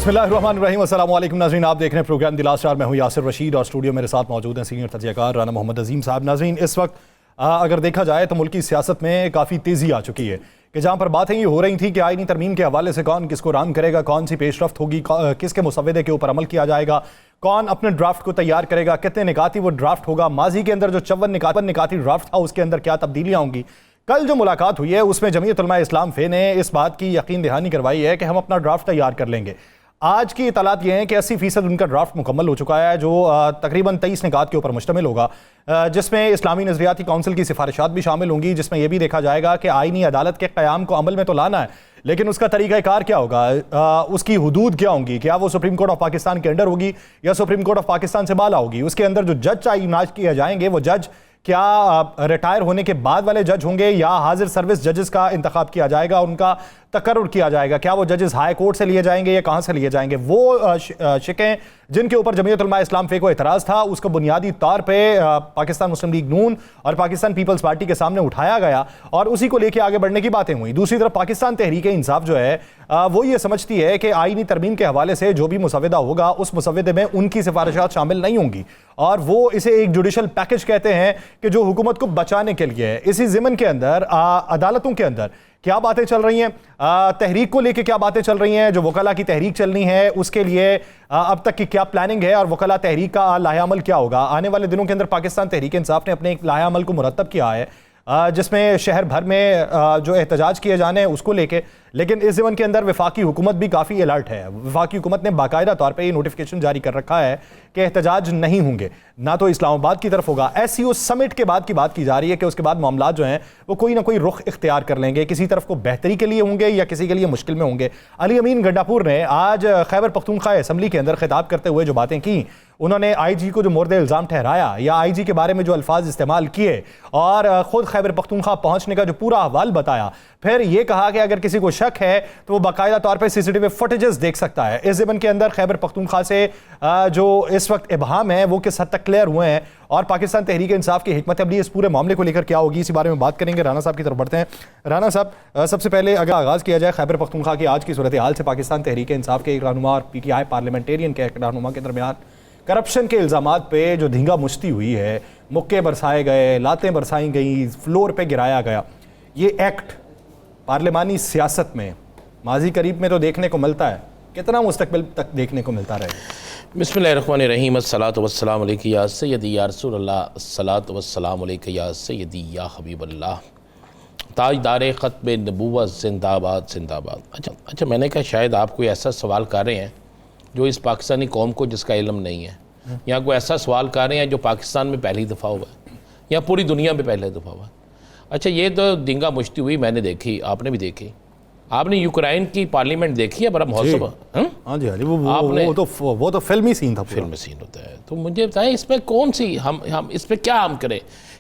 बिस्मिल्लाहिर्रहमानिर्रहीम, अस्सलाम वालेकुम नाज़रीन, आप देख रहे हैं प्रोग्राम द लास्ट आवर। मैं हूं यासिर रशीद और स्टूडियो मेरे साथ मौजूद हैं सीनियर तजज़ियाकार राना मोहम्मद अजीम साहब। नाज़रीन, इस वक्त अगर देखा जाए तो मुल्क की सियासत में काफ़ी तेज़ी आ चुकी है कि जहाँ पर बातें ये हो रही थी कि आईनी तरमीम के हवाले से कौन किसको राम करेगा, कौन सी पेशरफ्त होगी, किसके मुसव्वदे के ऊपर अमल किया जाएगा, कौन अपने ड्राफ्ट को तैयार करेगा, कितने निकाती वो ड्राफ्ट होगा, माजी के अंदर जो 54 निकाती ड्राफ्ट था उसके अंदर क्या तब्दीलियाँ होंगी। कल जो मुलाकात हुई है उसमें जमीयत उलमा इस्लाम फे ने इस बात की यकीन दहानी करवाई है कि हम अपना ड्राफ्ट तैयार कर लेंगे। आज की इतलात ये हैं कि 80% उनका ड्राफ्ट मुकम्मल हो चुका है, जो तकरीबन 23 निकात के ऊपर मुश्तमिल होगा, जिसमें इस्लामी नज़रियाती काउंसिल की सिफारिशात भी शामिल होंगी, जिसमें यह भी देखा जाएगा कि आईनी अदालत के क़याम को अमल में तो लाना है, लेकिन उसका तरीक़ाकार क्या होगा, उसकी हुदूद क्या होंगी, क्या वो सुप्रीम कोर्ट ऑफ पाकिस्तान के अंडर होगी या सुप्रीम कोर्ट ऑफ पाकिस्तान से बाला होगी, उसके अंदर जो जज तैनात किए जाएंगे वो जज क्या रिटायर होने के बाद वाले जज होंगे या हाजिर सर्विस जजेस का इंतखाब किया जाएगा, उनका तकर्रुर किया जाएगा, क्या वो जजेस हाई कोर्ट से लिए जाएंगे या कहाँ से लिए जाएंगे। वो शिकें जिनके ऊपर जमीयत उलमा इस्लाम फे को एतराज़ था उसको बुनियादी तौर पे पाकिस्तान मुस्लिम लीग नून और पाकिस्तान पीपल्स पार्टी के सामने उठाया गया और उसी को लेकर आगे बढ़ने की बातें हुई। दूसरी तरफ पाकिस्तान तहरीक इंसाफ जो है वो ये समझती है कि आईनी तरमीम के हवाले से जो भी मुसव्वदा होगा उस मुसव्वदे में उनकी सिफारिशात शामिल नहीं होंगी और वो इसे एक जुडिशल पैकेज कहते हैं कि जो हुकूमत को बचाने के लिए है। इसी ज़िमन के अंदर अदालतों के अंदर क्या बातें चल रही हैं, तहरीक को लेके क्या बातें चल रही हैं, जो वकला की तहरीक चलनी है उसके लिए अब तक की क्या प्लानिंग है और वकला तहरीक का लाहेअमल क्या होगा। आने वाले दिनों के अंदर पाकिस्तान तहरीक इंसाफ ने अपने एक लाहेअमल को मुरतब किया है जिसमें शहर भर में जो एहतजाज किए जाने हैं उसको लेके, लेकिन इस ज़मन के अंदर वफाकी हुकूमत भी काफ़ी अलर्ट है। वफाकी हुकूमत ने बाकायदा तौर पे ये नोटिफिकेशन जारी कर रखा है कि एहतजाज नहीं होंगे, ना तो इस्लामाबाद की तरफ होगा। SCO समिट के बाद की बात की जा रही है कि उसके बाद मामला जो हैं वो कोई ना कोई रुख इख्तियार कर लेंगे, किसी तरफ को बेहतरी के लिए होंगे या किसी के लिए मुश्किल में होंगे। अली अमीन गंडापुर ने आज खैबर पख्तूनख्वा असम्बली के अंदर खिताब करते हुए जो बातें की, उन्होंने IG को जो मोर्द इल्ज़ाम ठहराया या IG के बारे में जो अल्फाज इस्तेमाल किए और ख़ुद खैबर पख्तूनख्वा पहुँचने का जो पूरा अहवाल बताया, फिर ये कहा कि अगर किसी को शक है तो वो बाकायदा तौर पे CCTV फुटेजेस देख सकता है। इस ज़मन के अंदर खैबर पख्तूनख्वा से जो इस वक्त इबहाम है वो किस हद तक क्लियर हुए हैं और पाकिस्तान तहरीक इंसाफ की हिकमत अमली इस पूरे मामले को लेकर क्या होगी, इसी बारे में बात करेंगे। राना साहब की तरफ बढ़ते हैं। राना साहब, सबसे पहले अगर आगाज़ किया जाए खैबर पख्तूनख्वा की आज की सूरत हाल से, पाकिस्तान तहरीक इंसाफ के एक रहनुमा और PTI पार्लियामेंटेरियन के एक रहनुमा के दरमियान करप्शन के इल्ज़ामात पे जो धींगा मुश्ती हुई है, मुक्के बरसाए गए, लातें बरसाई गई, फ्लोर पे गिराया गया, ये एक्ट पार्लिमानी सियासत में माजी करीब में तो देखने को मिलता है, कितना मुस्तकबिल तक देखने को मिलता रहेगा। बिस्मिल्लाहिर्रहमानिर्रहीम, अस्सलातु वस्सलामु अलैका या सय्यदी या रसूलल्लाह, अस्सलातु वस्सलामु अलैका या सय्यदी या हबीबल्लाह, ताजदार ख़त्म नबूवत जिंदाबाद जिंदाबाद। अच्छा, मैंने कहा शायद आप कोई ऐसा सवाल कर रहे हैं जो इस पाकिस्तानी कौम को जिसका इल्म नहीं है, या कोई ऐसा सवाल कर रहे हैं जो पाकिस्तान में पहली दफ़ा हुआ है या पूरी दुनिया में पहली दफ़ा हुआ है। अच्छा, ये तो दिंगा मुश्ती हुई मैंने देखी, आपने भी देखी। आपने यूक्रेन की पार्लियामेंट देखी है, बड़ा महोत्सव। हाँ जी, वो तो फिल्मी सीन था, फिल्मी सीन होता है। तो मुझे बताएं इसमें कौन सी हम इस पर क्या हम करें।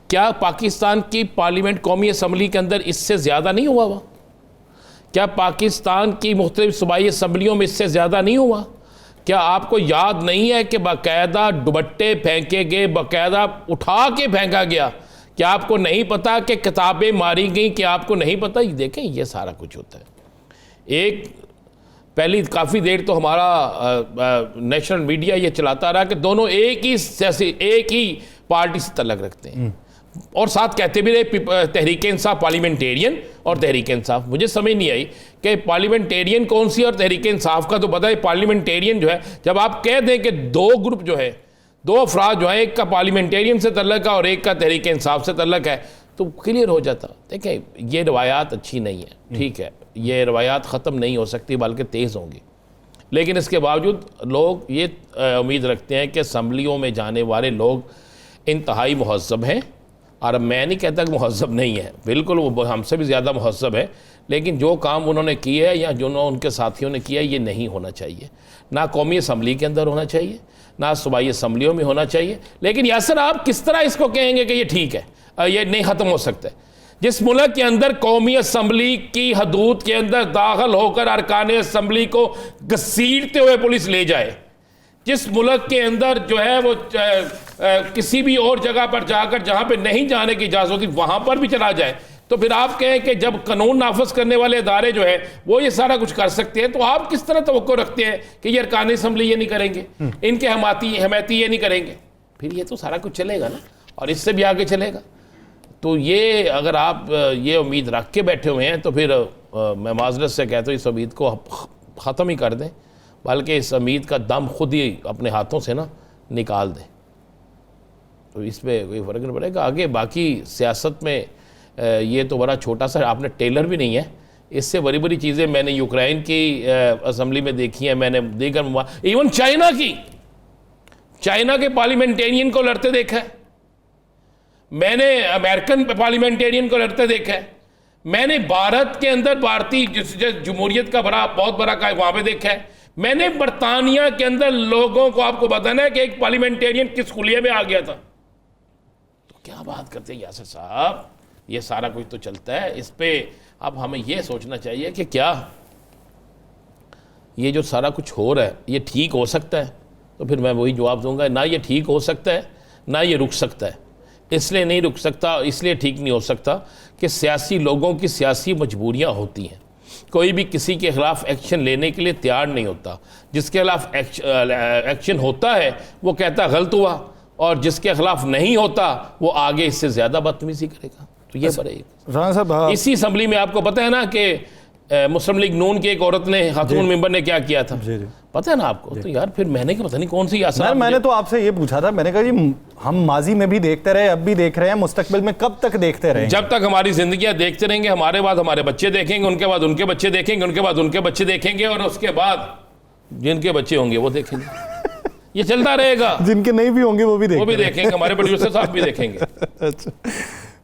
क्या पाकिस्तान की पार्लियामेंट कौमी असम्बली के अंदर इससे ज़्यादा नहीं हुआ हुआ? क्या पाकिस्तान की मुख्तलिफ सूबाई असम्बलियों में इससे ज़्यादा नहीं हुआ? क्या आपको याद नहीं है कि बाकायदा दुपट्टे फेंके गए, बाकायदा उठा के फेंका गया? क्या आपको नहीं पता कि किताबें मारी गई? क्या आपको नहीं पता? ये देखें, ये सारा कुछ होता है। एक पहली काफ़ी देर तो हमारा नेशनल मीडिया ये चलाता रहा कि दोनों एक ही पार्टी से तल्लक रखते हैं और साथ कहते भी रहे तहरीक इंसाफ पार्लियामेंटेरियन और तहरीक इंसाफ। मुझे समझ नहीं आई कि पार्लियामेंटेरियन कौन सी और तहरीक इंसाफ का तो पता है। पार्लियामेंटेरियन जो है, जब आप कह दें कि दो ग्रुप जो है, दो अफराद जो है, एक का पार्लियामेंटेरियन से तल्लक है और एक का तहरीक इंसाफ से तल्लक है, तो क्लियर हो जाता। देखें, ये रवायात अच्छी नहीं है, ठीक है, ये रवायात ख़त्म नहीं हो सकती बल्कि तेज़ होंगी, लेकिन इसके बावजूद लोग ये उम्मीद रखते हैं कि असम्बलियों में जाने वाले लोग इंतहाई महज़्ज़ब हैं। और मैं नहीं कहता कि महज़्ज़ब नहीं है, बिल्कुल वो हमसे भी ज़्यादा महज़्ज़ब है, लेकिन जो काम उन्होंने किया है या जो उनके साथियों ने किया, ये नहीं होना चाहिए। ना कौमी असम्बली के अंदर होना चाहिए, ना सूबाई असम्बलियों में होना चाहिए। लेकिन यासर, आप किस तरह इसको कहेंगे कि ये ठीक है, ये नहीं ख़त्म हो सकता? जिस मुल्क के अंदर कौमी असम्बली की हदूद के अंदर दाखिल होकर अरकान असम्बली को घसीटते हुए पुलिस ले जाए, जिस मुल्क के अंदर जो है वो किसी भी और जगह पर जाकर जहाँ पे नहीं जाने की इजाज़त होती वहाँ पर भी चला जाए, तो फिर आप कहें कि जब कानून नाफज करने वाले अदारे जो है वो ये सारा कुछ कर सकते हैं, तो आप किस तरह तवक्को रखते हैं कि ये अरकान असम्बली ये नहीं करेंगे, इनके हमायती ये नहीं करेंगे? फिर ये तो सारा कुछ चलेगा ना, और इससे भी आगे चलेगा। तो ये अगर आप ये उम्मीद रख के बैठे हुए हैं तो फिर मैं माजरत से कहता हूँ इस उम्मीद को ख़त्म ही कर दें, बल्कि इस उम्मीद का दम खुद ही अपने हाथों से ना निकाल दें। तो इस पर कोई फ़र्क नहीं पड़ेगा आगे। बाकी सियासत में ये तो बड़ा छोटा सा, आपने टेलर भी नहीं है, इससे बड़ी बड़ी चीज़ें मैंने यूक्रेन की असम्बली में देखी हैं, मैंने दीगर इवन चाइना के पार्लियामेंटेरियन को लड़ते देखा है, मैंने अमेरिकन पार्लियामेंटेरियन को लड़ते देखा है, मैंने भारत के अंदर भारतीय जमहूरियत का बहुत बड़ा वहाँ पे देखा है, मैंने बरतानिया के अंदर लोगों को, आपको बताना है कि एक पार्लियामेंटेरियन किस खुलिये में आ गया था। तो क्या बात करते हैं यासिर साहब, ये सारा कुछ तो चलता है। इस पे अब हमें ये सोचना चाहिए कि क्या ये जो सारा कुछ हो रहा है ये ठीक हो सकता है? तो फिर मैं वही जवाब दूंगा, ना ये ठीक हो सकता है ना ये रुक सकता है। इसलिए नहीं रुक सकता, इसलिए ठीक नहीं हो सकता कि सियासी लोगों की सियासी मजबूरियां होती हैं। कोई भी किसी के खिलाफ एक्शन लेने के लिए तैयार नहीं होता। जिसके खिलाफ एक्शन होता है वो कहता गलत हुआ, और जिसके खिलाफ नहीं होता वो आगे इससे ज़्यादा बदतमीजी करेगा। तो ये बड़े राना साहब, इसी असम्बली में आपको पता है ना कि मुस्लिम लीग नून की एक औरत ने, खातून मेंबर ने क्या किया था? जी। पता है ना आपको? तो यार फिर मैंने क्या पता नहीं कौन सी मैंने तो आपसे ये पूछा था, मैंने कहा जी हम माजी में भी देखते रहे, अब भी देख रहे हैं, मुस्तकबिल में कब तक देखते रहेंगे? जब तक हमारी जिंदगियां देखते रहेंगे, हमारे बाद हमारे बच्चे देखेंगे, उनके बाद उनके बच्चे देखेंगे, उनके बाद उनके बच्चे देखेंगे, और उसके बाद जिनके बच्चे होंगे वो देखेंगे। ये चलता रहेगा। जिनके नहीं भी होंगे वो भी देखेंगे, हमारे प्रोड्यूसर साहब भी देखेंगे। अच्छा,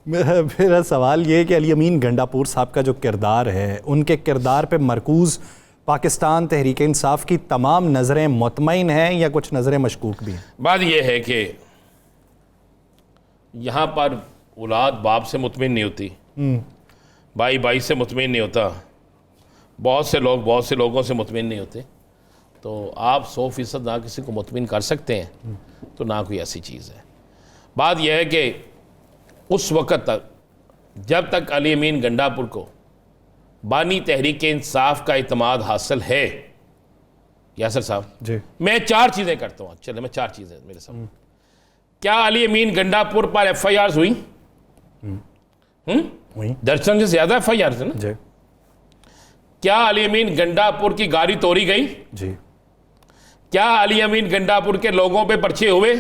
मेरा सवाल ये है कि अली अमीन गंडापुर साहब का जो किरदार है, उनके किरदार पे मरकूज़ पाकिस्तान तहरीक इंसाफ की तमाम नज़रें मुतमईन हैं या कुछ नज़रें मशकूक भी हैं? बात यह है कि यहाँ पर औलाद बाप से मुतमिन नहीं होती, भाई भाई से मुतमिन नहीं होता, बहुत से लोग बहुत से लोगों से मुतमिन नहीं होते। तो आप 100% ना किसी को मुतमिन कर सकते हैं, तो ना कोई ऐसी चीज़ है। बात यह है कि उस वक़्त तक जब तक अली अमीन गंडापुर को बानी तहरीक इंसाफ का इत्मीनान हासिल है, यासिर साहब जी, मैं 4 चीज़ें करता हूँ। चले, मैं 4 चीज़ें मेरे सामने। क्या अली अमीन गंडापुर पर FIR हुई? दर्जन से ज़्यादा FIR है ना जी। क्या अली अमीन गंडापुर की गाड़ी तोड़ी गई? जी। क्या अली अमीन गंडापुर के लोगों पे पर्चे हुए?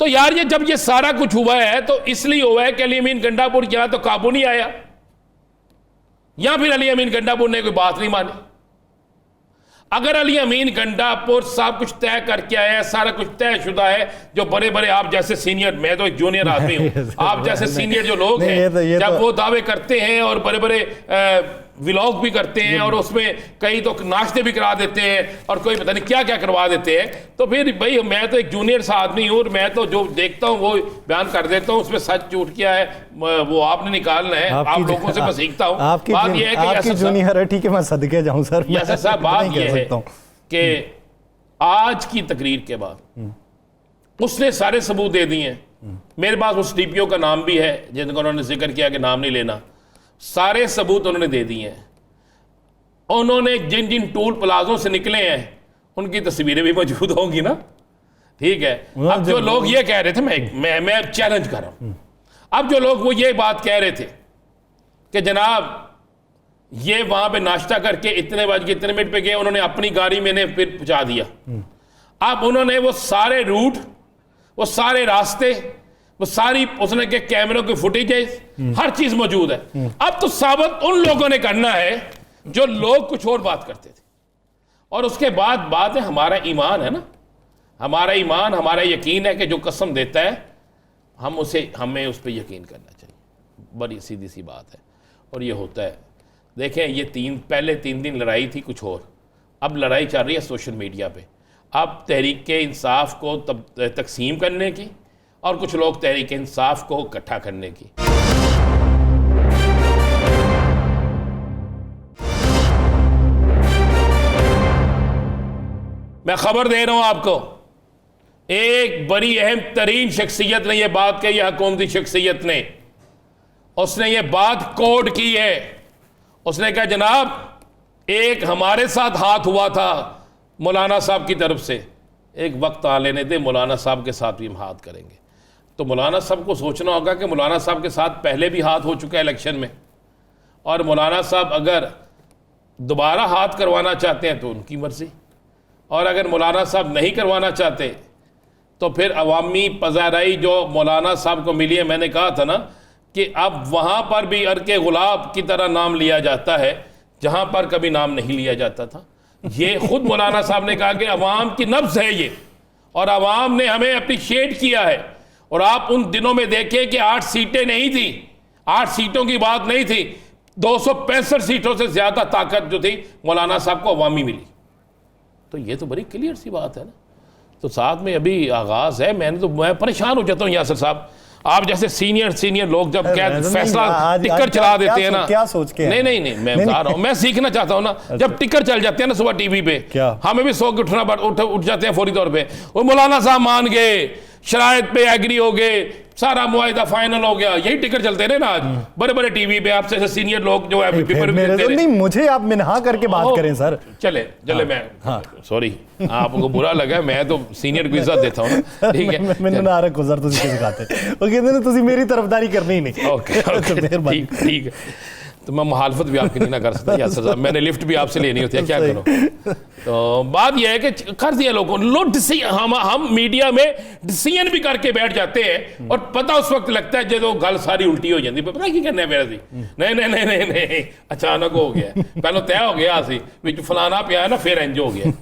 तो यार ये जब ये सारा कुछ हुआ है तो इसलिए हुआ है कि अली अमीन गंडापुर यहां तो काबू नहीं आया, या फिर अली अमीन गंडापुर ने कोई बात नहीं मानी। अगर अली अमीन गंडापुर सब कुछ तय करके आया है, सारा कुछ तयशुदा है, जो बड़े बड़े आप जैसे सीनियर, मैं तो एक जूनियर आदमी हूं, आप जैसे सीनियर जो लोग हैं, जब वो दावे करते हैं और बड़े बड़े व्लॉग भी करते हैं और उसमें कई तो नाश्ते भी करा देते हैं और कोई पता नहीं क्या क्या करवा देते हैं, तो फिर भाई मैं तो एक जूनियर सा आदमी हूँ और मैं तो जो देखता हूँ वो बयान कर देता हूँ। उसमें सच झूठ क्या है वो आपने निकालना है, आप लोगों से मैं सीखता हूँ। बात यह है कि जूनियर है, ठीक है, मैं सदके जाऊँ सर। ऐसा साहब बात यह है कि आज की तकरीर के बाद उसने सारे सबूत दे दिए हैं। मेरे पास उस DPO का नाम भी है जिनका उन्होंने जिक्र किया कि नाम नहीं लेना, सारे सबूत उन्होंने दे दिए हैं। उन्होंने जिन जिन टूल प्लाजों से निकले हैं उनकी तस्वीरें भी मौजूद होंगी ना, ठीक है। अब जो लोग ये कह रहे थे, मैं चैलेंज कर रहा हूं, अब जो लोग वो ये बात कह रहे थे कि जनाब ये वहां पे नाश्ता करके इतने बज के इतने मिनट पे गए, उन्होंने अपनी गाड़ी में ने फिर पहुंचा दिया। अब उन्होंने वो सारे रूट, वो सारे रास्ते, वो सारी उसने के कैमरों की फुटेजेस, हर चीज मौजूद है। अब तो साबित उन लोगों ने करना है जो लोग कुछ और बात करते थे। और उसके बाद बात है हमारा ईमान है ना, हमारा ईमान, हमारा यकीन है कि जो कसम देता है हमें उस पर यकीन करना चाहिए। बड़ी सीधी सी बात है और ये होता है। देखें ये पहले 3 दिन लड़ाई थी कुछ और, अब लड़ाई चल रही है सोशल मीडिया पे। अब तहरीक इंसाफ को तकसीम करने की और कुछ लोग तहरीक इंसाफ को इकट्ठा करने की। मैं खबर दे रहा हूं आपको, एक बड़ी अहम तरीन शख्सियत ने यह बात कही है, हुकूमती शख्सियत ने, उसने ये बात कोड की है। उसने कहा जनाब एक हमारे साथ हाथ हुआ था मौलाना साहब की तरफ से, एक वक्त आ लेने दे मौलाना साहब के साथ भी हम हाथ करेंगे। तो मौलाना साहब को सोचना होगा कि मौलाना साहब के साथ पहले भी हाथ हो चुका है इलेक्शन में, और मौलाना साहब अगर दोबारा हाथ करवाना चाहते हैं तो उनकी मर्जी, और अगर मौलाना साहब नहीं करवाना चाहते तो फिर अवामी पज़ाराई जो मौलाना साहब को मिली है, मैंने कहा था ना कि अब वहाँ पर भी अर्के गुलाब की तरह नाम लिया जाता है जहाँ पर कभी नाम नहीं लिया जाता था। ये खुद मौलाना साहब ने कहा कि अवाम की नब्ज़ है ये, और अवाम ने हमें अप्रिशिएट किया है। और आप उन दिनों में देखें कि 8 सीटें नहीं थी, 8 सीटों की बात नहीं थी, 265 सीटों से ज़्यादा ताकत जो थी मौलाना साहब को अवामी मिली। तो ये तो बड़ी क्लियर सी बात है ना। तो साथ में अभी आगाज़ है, मैं परेशान हो जाता हूँ यासिर साहब, आप जैसे सीनियर लोग जब फैसला टिकर चला देते हैं ना, क्या सोच के नहीं मैं बता रहा हूँ, मैं सीखना चाहता हूँ ना। जब टिकर चल जाते हैं ना सुबह टीवी पे, हमें भी सो के उठ जाते हैं फौरी तौर पे। और मौलाना साहब मान गए, शरायत पे एग्री हो गए, सारा मुआहिदा फाइनल हो गया, यही टिकर चलते रहे ना आज बड़े बड़े टीवी पे। आपसे सीनियर लोग जो है पेपर नहीं, मुझे आप मिनहा करके बात करें सर। चले मैं सॉरी आपको बुरा लगा, मैं तो सीनियर को इज्जत देता हूँ ना, ठीक है। मैंने ना रखो सर, तुझे सिखाते वो कहते हैं तुझे मेरी तरफदारी करनी ही नहीं। ओके ठीक है, तो मैं मुखालफत भी आपकी नहीं ना कर सकता यासिर साहब, मैंने लिफ्ट भी आपसे लेनी होती है, क्या करो। तो बात यह है कि कर दिया लोगों ने, हम मीडिया में डिसीजन भी करके बैठ जाते हैं और पता उस वक्त लगता है जब गल सारी उल्टी हो जाती है, पता की करना है मेरा सी नहीं अचानक हो गया, पहले तय हो गया सी फलाना पे आया ना, फिर इंज हो गया।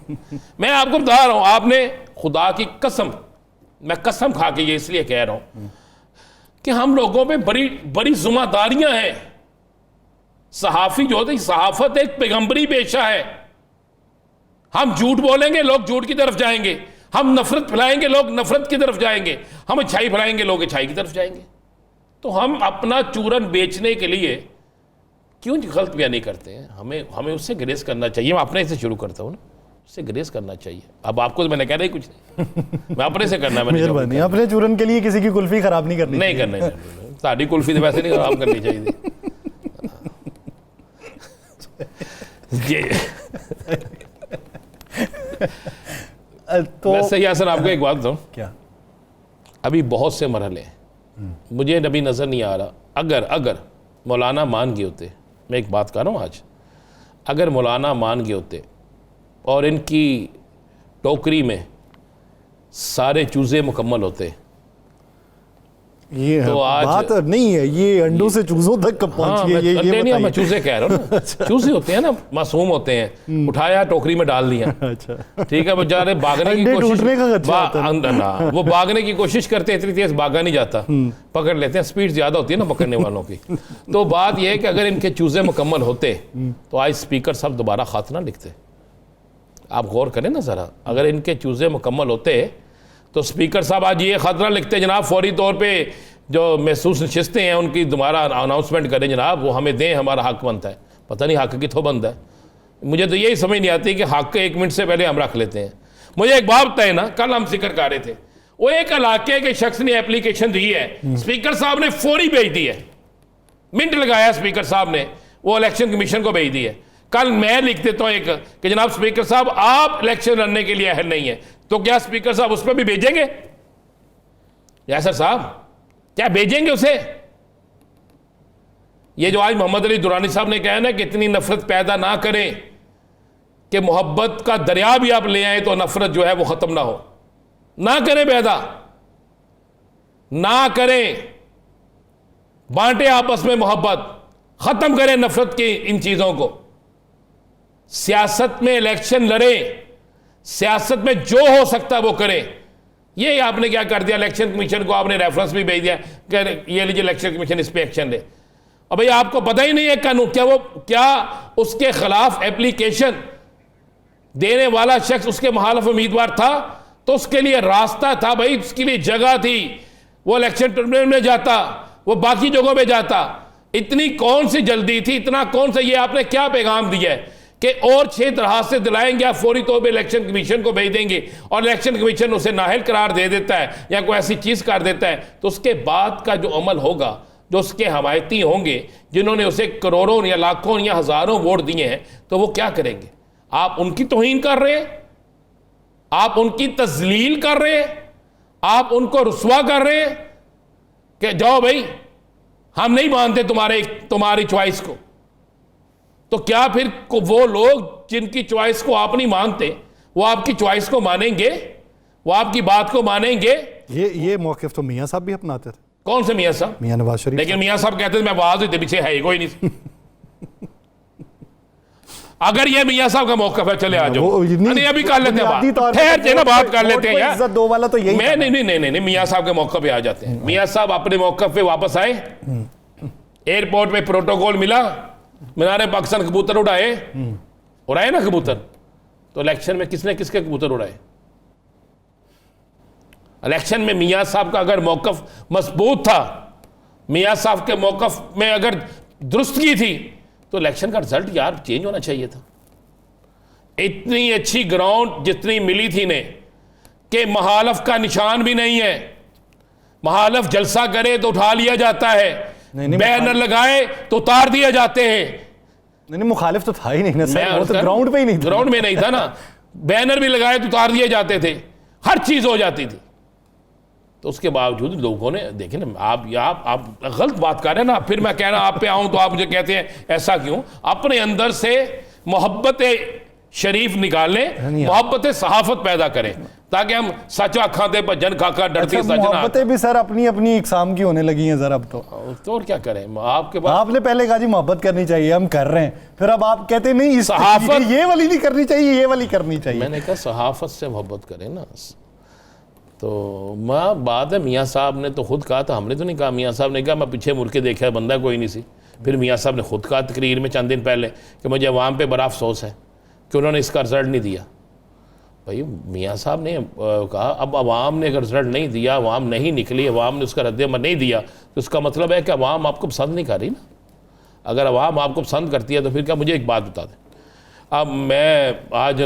मैं आपको बता रहा हूँ, आपने खुदा की कसम, मैं कसम खा के ये इसलिए कह रहा हूँ कि हम लोगों पे बड़ी बड़ी जिम्मेदारियां हैं। सहाफी जो होती, सहाफत एक पैगंबरी पेशा है। हम झूठ बोलेंगे, लोग झूठ की तरफ जाएंगे, हम नफरत फैलाएंगे, लोग नफरत की तरफ जाएंगे, हम अच्छाई फैलाएंगे, लोग अच्छाई की तरफ जाएंगे। तो हम अपना चूरन बेचने के लिए क्यों गलत बयानी करते हैं? हमें उससे ग्रेस करना चाहिए। मैं अपने से शुरू करता हूँ ना, उससे ग्रेस करना चाहिए। अब आपको तो मैंने कह रही कुछ नहीं, मैं अपने से करना, मैंने अपने चूरन के लिए किसी की कुल्फी खराब नहीं करनी, नहीं करना, ताड़ी कुल्फी तो वैसे नहीं खराब करनी चाहिए। तो वैसे यासिर आपको एक बात दूं, क्या अभी बहुत से मरहले हैं, मुझे अभी नजर नहीं आ रहा। अगर मौलाना मान गए होते, मैं एक बात कर रहा हूँ आज, अगर मौलाना मान गए होते और इनकी टोकरी में सारे चूजे मुकम्मल होते, ये तो आज बात नहीं है, ये अंडों से चूजों तक कब पहुंची है? ये मैं चूजे कह रहा हूँ ना। चूजे होते हैं ना, मासूम होते हैं, उठाया टोकरी में डाल दिया, अच्छा ठीक है, बेचारे भागने की कोशिश, वो भागने की कोशिश करते हैं, इतनी तेज भागा नहीं जाता, पकड़ लेते हैं, स्पीड ज्यादा होती है ना पकड़ने वालों की। तो बात यह है कि अगर इनके चूजे मुकम्मल होते तो आज स्पीकर साहब दोबारा खत ना लिखते। आप गौर करें ना जरा, अगर इनके चूजे मुकम्मल होते तो स्पीकर साहब आज ये खतरा लिखते, जनाब फौरी तौर पे जो महसूस नशिस्तें हैं उनकी दोबारा अनाउंसमेंट करें जनाब, वो हमें दें, हमारा हक बनता है। पता नहीं हक कितों बनता है, मुझे तो यही समझ नहीं आती कि हक 1 मिनट से पहले हम रख लेते हैं। मुझे एक बात बताए ना, कल हम जिक्र कर रहे थे, वो एक इलाके के शख्स ने एप्लीकेशन दी है, स्पीकर साहब ने फौरी भेज दी है, मिनट लगाया स्पीकर साहब ने, वो इलेक्शन कमीशन को भेज दी है। कल मैं लिख देता हूँ एक कि जनाब स्पीकर साहब आप इलेक्शन लड़ने के लिए अहल नहीं है, तो क्या स्पीकर साहब उस पर भी भेजेंगे? यासिर साहब क्या भेजेंगे उसे? ये जो आज मोहम्मद अली दुरानी साहब ने कहा ना कि इतनी नफरत पैदा ना करें कि मोहब्बत का दरिया भी आप ले आए तो नफरत जो है वो खत्म ना हो, ना करें पैदा, ना करें, बांटे आपस में मोहब्बत, खत्म करें नफरत की इन चीजों को। सियासत में इलेक्शन लड़े, सियासत में जो हो सकता है वो करें। ये आपने क्या कर दिया, इलेक्शन कमीशन को आपने रेफरेंस भी भेज दिया कि ये लीजिए इलेक्शन कमीशन इस पे एक्शन ले। अब भाई आपको पता ही नहीं है कानून क्या उसके खिलाफ एप्लीकेशन देने वाला शख्स उसके मुखालिफ उम्मीदवार था तो उसके लिए रास्ता था भाई, उसके लिए जगह थी, वो इलेक्शन ट्रिब्यूनल में जाता, वो बाकी जगहों पे जाता। इतनी कौन सी जल्दी थी, इतना कौन सा, ये आपने क्या पैगाम दिया है कि और 6 तरह से दिलाएंगे, आप फौरी तौर पे इलेक्शन कमीशन को भेज देंगे और इलेक्शन कमीशन उसे नाअहल करार दे देता है या कोई ऐसी चीज कर देता है, तो उसके बाद का जो अमल होगा, जो उसके हमायती होंगे, जिन्होंने उसे करोड़ों या लाखों या हज़ारों वोट दिए हैं, तो वो क्या करेंगे? आप उनकी तौहीन कर रहे हैं, आप उनकी तजलील कर रहे हैं, आप उनको रुस्वा कर रहे हैं कि जाओ भाई हम नहीं मानते तुम्हारी चॉइस को। तो क्या फिर वो लोग जिनकी चॉइस को आप नहीं मानते, वो आपकी चॉइस को मानेंगे? वो आपकी बात को मानेंगे? ये मौक़िफ़ तो मियाँ साहब भी अपनाते थे। कौन से मियाँ साहब? मियाँ नवाज शरीफ। लेकिन मियाँ साहब कहते थे मैं आवाज देते पीछे है ही कोई नहीं। अगर ये मियाँ साहब का मौक़िफ़ है, चले आ जाओ। नहीं अभी कर लेते हैं बात, ठहर के ना बात कर लेते हैं यार। इज्जत दो वाला तो यही। मैं नहीं, मियाँ साहब के मौक़िफ़ पे आ जाते हैं। मियाँ साहब अपने मौक़िफ़ पे वापस आए, एयरपोर्ट पे प्रोटोकॉल मिला, मीनार पाकिस्तान कबूतर उड़ाए ना कबूतर। तो इलेक्शन में किसने किसके कबूतर उड़ाए? इलेक्शन में मियाँ साहब का अगर मौक़िफ़ मजबूत था, मियाँ साहब के मौक़िफ़ में अगर दुरुस्तगी थी, तो इलेक्शन का रिजल्ट यार चेंज होना चाहिए था। इतनी अच्छी ग्राउंड जितनी मिली थी ने कि महालफ का निशान भी नहीं है। महालफ जलसा करे तो उठा लिया जाता है, बैनर लगाए तो उतार दिए जाते हैं। नहीं, मुखालिफ तो था ही नहीं ना सर, वो तो ग्राउंड पे ही नहीं था। ग्राउंड में नहीं था ना, बैनर भी लगाए तो उतार दिए जाते थे, हर चीज हो जाती थी। तो उसके बावजूद लोगों ने देखे ना, आप गलत बात कर रहे हैं ना। फिर मैं कह रहा आप पे आऊं तो आप मुझे कहते हैं ऐसा क्यों? अपने अंदर से मोहब्बत शरीफ निकालें, मोहब्बत सहाफत पैदा करें, ताकि हम सचा खाते भजन खाका डरती सजना। मोहब्बतें भी सर अपनी अपनी इकसाम की होने लगी हैं सर अब तो और क्या करें? आपके पास आपने पहले कहा जी मोहब्बत करनी चाहिए, हम कर रहे हैं, फिर अब आप कहते नहीं सहाफत ये वाली नहीं करनी चाहिए, ये वाली करनी चाहिए। मैंने कहा सहाफत से मोहब्बत करें ना। तो बात है, मियाँ साहब ने तो खुद कहा था, हमने तो नहीं कहा। मियाँ साहब ने कहा मैं पीछे मुड़ के देखा, बंदा कोई नहीं सी। फिर मियाँ साहब ने खुद कहा तकरीर में चंद दिन पहले कि मुझे अवाम पे बड़ा अफसोस है कि उन्होंने इसका रिजल्ट नहीं दिया। भाई मियाँ साहब ने कहा अब अवाम ने अगर रिजल्ट नहीं दिया, अवाम नहीं निकली, अवाम ने उसका रद्द-ए-अमल नहीं दिया, तो उसका मतलब है कि अवाम आपको पसंद नहीं कर रही ना। अगर अवाम आपको पसंद करती है तो फिर क्या? मुझे एक बात बता दें, अब मैं आज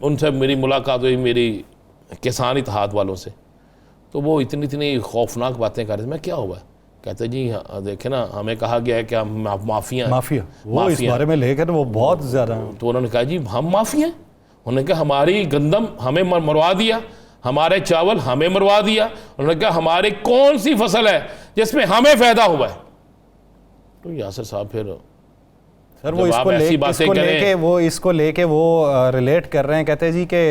उनसे मेरी मुलाकात हुई, मेरी किसान इत्तेहाद वालों से, तो वो इतनी खौफनाक बातें कर रहे थे। मैं क्या हुआ? कहते जी देखे ना, हमें कहा गया है कि हम माफिया वो इस बारे में लेकर वो बहुत ज़्यादा। तो उन्होंने कहा जी हम माफिया हैं। उन्होंने कहा हमारी गंदम हमें मरवा दिया, हमारे चावल हमें मरवा दिया। उन्होंने कहा हमारी कौन सी फसल है जिसमें हमें फ़ायदा हुआ है? तो यासिर साहब फिर सर वो इसको लेके वो रिलेट कर रहे हैं। कहते हैं जी कि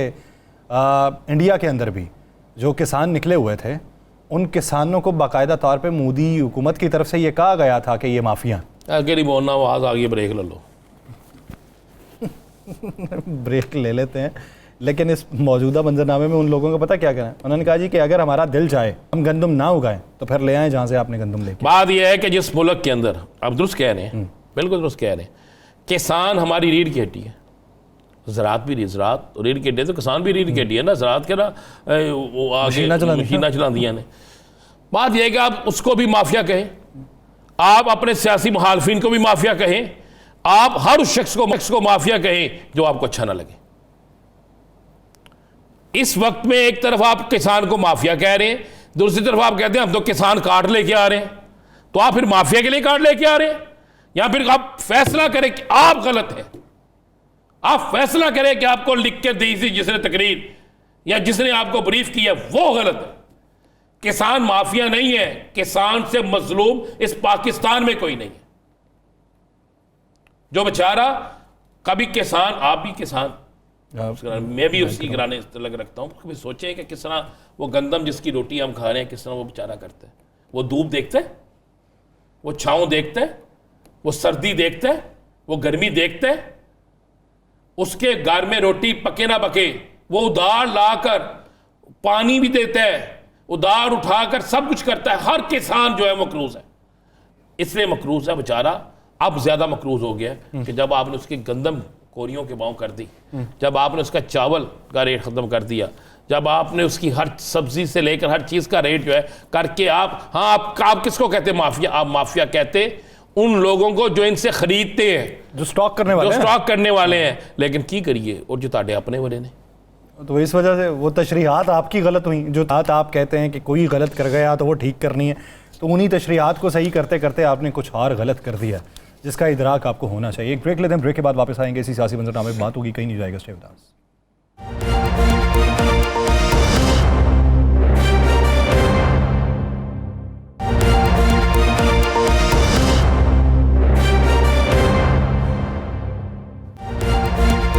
इंडिया के अंदर भी जो किसान निकले हुए थे, उन किसानों को बाकायदा तौर पे मोदी हुकूमत की तरफ से ये कहा गया था कि ये माफिया। आगे नहीं बोलना, आवाज़ आगे ब्रेक ले लो। ब्रेक ले लेते हैं, लेकिन इस मौजूदा मंजरनामे में उन लोगों को पता क्या करें? उन्होंने कहा जी कि अगर हमारा दिल चाहे हम गंदम ना उगाएं तो फिर ले आएँ जहाँ से आपने गंदम लेके। बात यह है कि जिस मुल्क के अंदर, आप दुरुस्त कह रहे हैं, बिल्कुल दुरुस्त कह रहे हैं, किसान हमारी रीढ़ की हड्डी है। ज़रात भी ज़रात रीढ़ की हड्डी है तो किसान भी रीढ़ की हड्डी है ना। ज़रात के ना वो आगे मशीना चला दिया ने। बात यह है कि आप उसको भी माफिया कहें, आप अपने सियासी मुखालफिन को भी माफिया कहें, आप हर उस शख्स को माफिया कहें जो आपको अच्छा ना लगे। इस वक्त में एक तरफ आप किसान को माफिया कह रहे हैं, दूसरी तरफ आप कहते हैं हम तो किसान कार्ड लेके आ रहे हैं। तो आप फिर माफिया के लिए कार्ड लेके आ रहे हैं, या फिर आप फैसला करें कि आप गलत हैं। आप फैसला करें कि आपको लिख के दी थी जिसने तकरीर या जिसने आपको ब्रीफ किया वो गलत है। किसान माफिया नहीं है, किसान से मजलूम इस पाकिस्तान में कोई नहीं है। जो बेचारा कभी किसान, आप भी किसान, मैं भी उसकी गिराने लग रखता हूँ। कभी सोचे कि किस तरह वो गंदम जिसकी रोटी हम खा रहे हैं, किस तरह वो बेचारा करता है। वो धूप देखता है, वो छाँव देखता है, वो सर्दी देखता है, वो गर्मी देखता है। उसके घर में रोटी पके ना पके, वो उधार लाकर पानी भी देता है, उधार उठाकर सब कुछ करता है। हर किसान जो है मकरूज है, इसलिए मकरूज है बेचारा। अब ज्यादा मकरूज हो गया कि जब आपने उसकी गंदम कोरियों के भाव कर दी, जब आपने उसका चावल का रेट खत्म कर दिया, जब आपने उसकी हर सब्जी से लेकर हर चीज का रेट जो है करके आप किसको कहते माफिया? आप माफिया कहते उन लोगों को जो इनसे खरीदते हैं, जो स्टॉक करने वाले हैं। लेकिन की करिए, और जो ताड़े अपने वाले ने, तो इस वजह से वो तशरीहात आपकी गलत हुई। जो बात आप कहते हैं कि कोई गलत कर गया तो वो ठीक करनी है, तो उन्हीं तशरीहात को सही करते करते आपने कुछ और गलत कर दिया, जिसका इदराक आपको होना चाहिए। एक ब्रेक लेते हैं, ब्रेक के बाद वापस आएंगे। इसी सियासी मंजरनामे में बात होगी, कहीं नहीं जाएगा। Stay with us.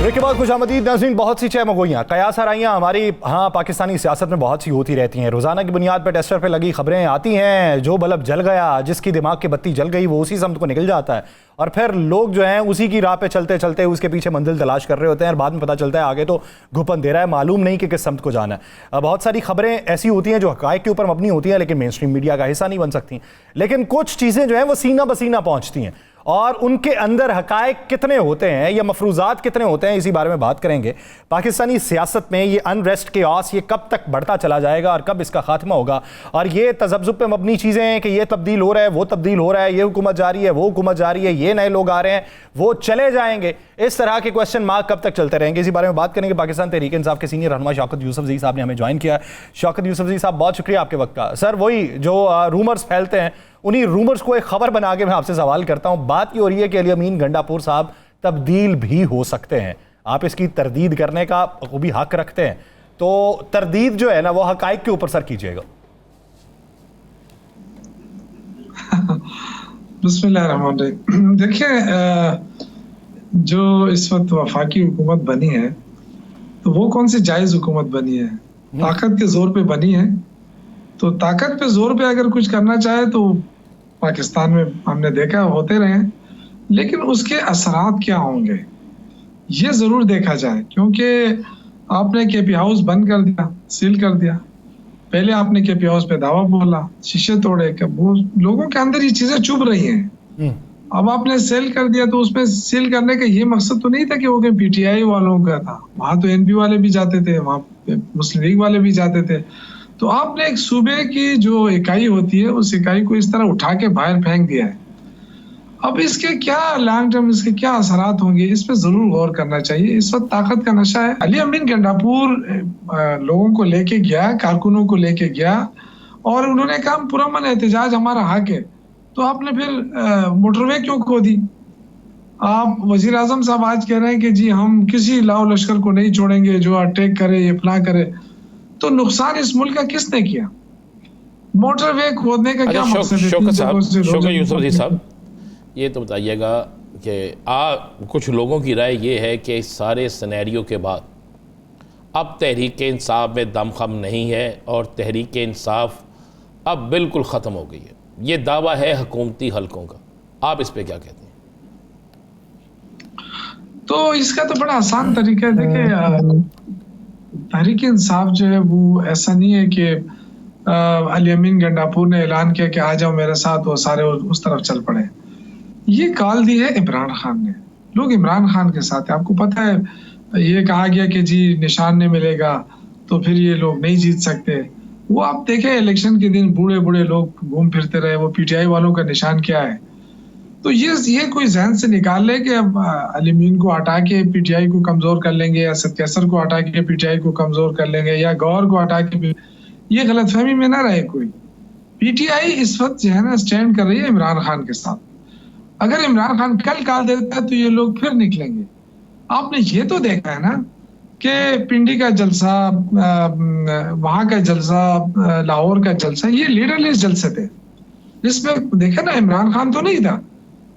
ब्रेक के बाद खुशामदीद नाज़रीन। बहुत सी चहमगोइयाँ, कयास आराइयाँ हमारी पाकिस्तानी सियासत में बहुत सी होती रहती हैं। रोज़ाना की बुनियाद पर टेस्टर पर लगी खबरें आती हैं। जो बल्ब जल गया, जिसकी दिमाग की बत्ती जल गई, वो उसी समत को निकल जाता है और फिर लोग जो हैं उसी की राह पे चलते चलते उसके पीछे मंजिल तलाश कर रहे होते हैं और बाद में पता चलता है आगे तो घुपन दे रहा है, मालूम नहीं कि किस समत को जाना है। बहुत सारी खबरें ऐसी होती हैं जो हक़ाइक़ के ऊपर मबनी होती हैं, लेकिन मेन स्ट्रीम मीडिया का हिस्सा नहीं बन सकती। लेकिन कुछ चीज़ें जो हैं वो सीना बसीना पहुँचती हैं और उनके अंदर हक़ाइक़ कितने होते हैं या मफरूज़ात कितने होते हैं, इसी बारे में बात करेंगे। पाकिस्तानी सियासत में ये अनरेस्ट केओस ये कब तक बढ़ता चला जाएगा और कब इसका खात्मा होगा, और ये तज़ब्ज़ुब पे मबनी चीज़ें हैं कि ये तब्दील हो रहा है, वो तब्दील हो रहा है, ये हुकूमत जा रही है, वो हुकूमत जा रही है, ये नए लोग आ रहे हैं, वो चले जाएंगे, इस तरह के क्वेश्चन मार्क कब तक चलते रहेंगे, इसी बारे में बात करेंगे। पाकिस्तान तहरीक इंसाफ के सीनियर रहनुमा शौकत यूसुफजई साहब ने हमें ज्वाइन किया। शौकत यूसुफजई साहब, बहुत शुक्रिया आपके वक्त का। सर, वही जो रूमर्स फैलते हैं, उन्हीं रूमर्स को एक खबर बना के मैं आपसे सवाल करता हूं। बात ये हो रही है कि अली अमीन गंडापुर साहब तब्दील भी हो सकते हैं। आप इसकी तरदीद करने का वो भी हक रखते हैं, तो तरदीद जो है ना वो हक़ाइक़ के ऊपर सर कीजिएगा। बिस्मिल्लाहिर्रहमानिर्रहीम। देखिए, जो इस वक्त वफाकी हुकूमत बनी है तो वो कौन सी जायज़ हुकूमत बनी है? ताकत के जोर पे बनी है। तो ताकत पे जोर पे अगर कुछ करना चाहे तो पाकिस्तान में हमने देखा होते रहे, लेकिन उसके असरात क्या होंगे ये जरूर देखा जाए। क्योंकि आपने केपी हाउस बंद कर दिया, सील कर दिया, पहले आपने केपी हाउस पे दावा बोला, शीशे तोड़े, वो लोगों के अंदर ये चीजें चुभ रही हैं। अब आपने सेल कर दिया, तो उसमें सील करने का ये मकसद तो नहीं था कि वो पीटीआई वालों का था, वहां तो एनपी वाले भी जाते थे, वहां मुस्लिम लीग वाले भी जाते थे। तो आपने एक सूबे की जो इकाई होती है उस इकाई को इस तरह उठा के बाहर फेंक दिया है। अब इसके क्या लॉन्ग टर्म, इसके क्या असरात होंगे, इस पर जरूर गौर करना चाहिए। इस वक्त ताकत का नशा है। अली अमीन गंडापुर लोगों को लेके गया, कारकुनों को लेके गया और उन्होंने कहा पुरअमन एहतजाज हमारा हक है। तो आपने फिर मोटरवे क्यों खो दी? आप वजीर आजम साहब आज कह रहे हैं कि जी हम किसी लाओ लश्कर को नहीं छोड़ेंगे जो अटैक करे, ये फला करे। तो नुकसान इस मुल्क का किसने किया? मोटरवे खोदने का क्या मकसद है? शौकत यूसुफजई साहब, ये तो बताइएगा कि कुछ लोगों की राय ये है कि इस सारे सिनेरियो के बाद अब तहरीक इंसाफ में दमखम नहीं है और तहरीक इंसाफ अब बिल्कुल ख़त्म हो गई है, ये दावा है हुकूमती हलकों का। आप इस पे क्या कहते हैं? तो इसका तो बड़ा आसान तरीका है। देखिए, तहरीक इंसाफ जो है वो ऐसा नहीं है कि अली अमीन गंडापुर ने ऐलान किया कि आ जाओ मेरे साथ, वो सारे उस तरफ चल पड़े। ये कॉल दी है इमरान खान ने, लोग इमरान खान के साथ है। आपको पता है, ये कहा गया कि जी निशान नहीं मिलेगा तो फिर ये लोग नहीं जीत सकते। वो आप देखें, इलेक्शन के दिन बूढ़े बूढ़े लोग घूम फिरते रहे, वो पीटीआई वालों का निशान क्या है? तो ये कोई जहन से निकाल ले कि अब अली अमीन को हटा के पीटीआई को कमजोर कर लेंगे, या असद कैसर को हटा के पीटीआई को कमजोर कर लेंगे, या गौर को हटा के, ये गलतफहमी में ना रहे कोई। पीटीआई इस वक्त जो है ना स्टैंड कर रही है इमरान खान के साथ। अगर इमरान खान कल काल देता है तो ये लोग फिर निकलेंगे। आपने ये तो देखा है ना कि पिंडी का जलसा, वहां का जलसा, लाहौर का जलसा, ये लीडरलेस जलसे थे। इसमें देखा ना, इमरान खान तो नहीं था,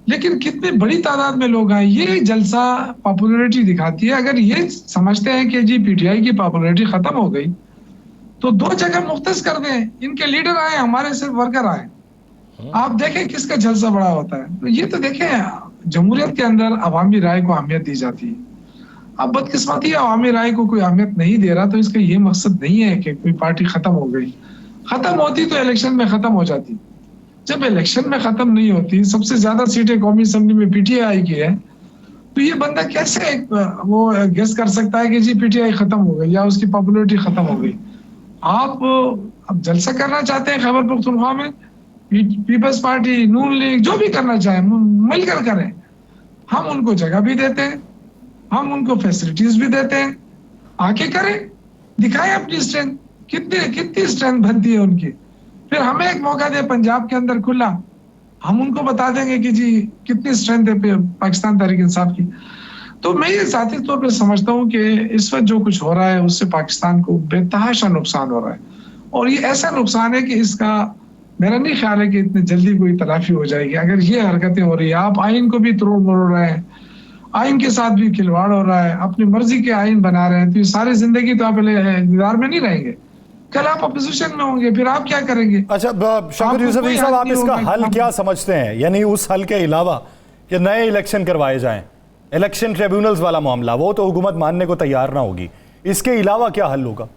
लेकिन कितनी बड़ी तादाद में लोग आए। ये जलसा पॉपुलैरिटी दिखाती है। अगर ये समझते हैं कि जी पीटीआई की पॉपुलैरिटी खत्म हो गई तो दो जगह मुख्तस कर दें, इनके लीडर आए, हमारे सिर्फ वर्कर आए। आप देखें किसका जलसा बड़ा होता है। तो ये तो देखें, जमहूरियत के अंदर अवामी राय को अहमियत दी जाती है। अब बदकिस्मती अवामी राय को कोई अहमियत नहीं दे रहा, तो इसका ये मकसद नहीं है कि कोई पार्टी खत्म हो गई। खत्म होती तो इलेक्शन में खत्म हो जाती। जब इलेक्शन में खत्म नहीं होती, सबसे ज्यादा सीटें कौमी असेंबली में पीटीआई की है, तो ये बंदा कैसे वो गेस कर सकता है कि जी पीटीआई खत्म हो गई या उसकी पॉपुलैरिटी खत्म हो गई? आप अब जलसा करना चाहते हैं खैबर पख्तूनख्वा में, पीपल्स पार्टी, नून लीग, जो भी करना चाहे मिलकर करें। हम उनको जगह भी देते हैं, हम उनको फैसिलिटीज भी देते हैं, आके करें, दिखाएं अपनी स्ट्रेंथ। कितनी स्ट्रेंथ बनती है उनकी। फिर हमें एक मौका दे पंजाब के अंदर खुला, हम उनको बता देंगे कि जी कितनी स्ट्रेंथ है पाकिस्तान तहरीक इंसाफ की। तो मैं ये ज़ाती तौर पे समझता हूँ कि इस वक्त जो कुछ हो रहा है उससे पाकिस्तान को बेतहाशा नुकसान हो रहा है, और ये ऐसा नुकसान है कि इसका मेरा नहीं ख्याल है कि इतनी जल्दी कोई तलाफी हो जाएगी। अगर ये हरकतें हो रही है, आप आइन को भी तोड़ मरोड़ रहे हैं, आइन के साथ भी खिलवाड़ हो रहा है, अपनी मर्जी के आइन बना रहे हैं, तो ये सारी जिंदगी तो आप इक़्तिदार में नहीं रहेंगे, कल आप अपोजिशन में होंगे, फिर आप क्या करेंगे? अच्छा शंकर यूसुफ साहब, आप इसका हल क्या समझते हैं? यानी उस हल के अलावा कि नए इलेक्शन करवाए जाएं, इलेक्शन ट्रिब्यूनल्स वाला मामला, वो तो हुकूमत मानने को तैयार ना होगी, इसके अलावा क्या हल होगा?